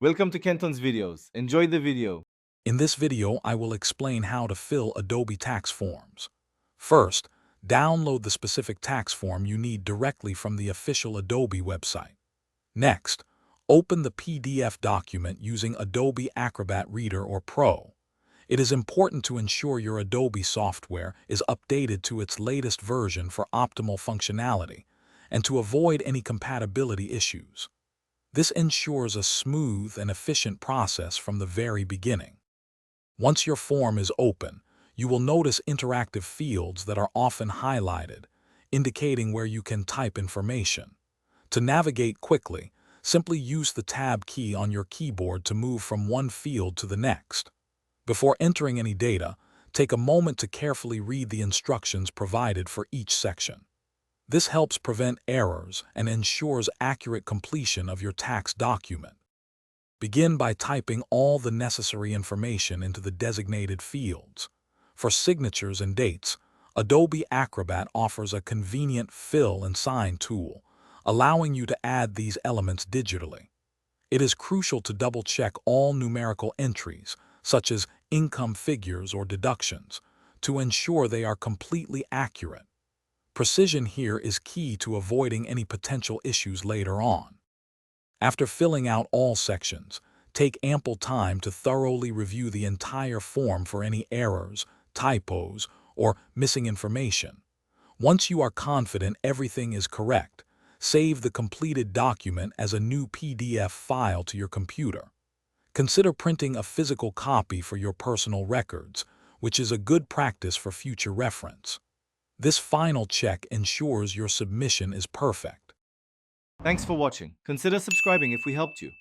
Welcome to Kenton's videos. Enjoy the video. In this video, I will explain how to fill Adobe tax forms. First, download the specific tax form you need directly from the official Adobe website. Next, open the PDF document using Adobe Acrobat Reader or Pro. It is important to ensure your Adobe software is updated to its latest version for optimal functionality and to avoid any compatibility issues. This ensures a smooth and efficient process from the very beginning. Once your form is open, you will notice interactive fields that are often highlighted, indicating where you can type information. To navigate quickly, simply use the Tab key on your keyboard to move from one field to the next. Before entering any data, take a moment to carefully read the instructions provided for each section. This helps prevent errors and ensures accurate completion of your tax document. Begin by typing all the necessary information into the designated fields. For signatures and dates, Adobe Acrobat offers a convenient fill and sign tool, allowing you to add these elements digitally. It is crucial to double-check all numerical entries, such as income figures or deductions, to ensure they are completely accurate. Precision here is key to avoiding any potential issues later on. After filling out all sections, take ample time to thoroughly review the entire form for any errors, typos, or missing information. Once you are confident everything is correct, save the completed document as a new PDF file to your computer. Consider printing a physical copy for your personal records, which is a good practice for future reference. This final check ensures your submission is perfect. Thanks for watching. Consider subscribing if we helped you.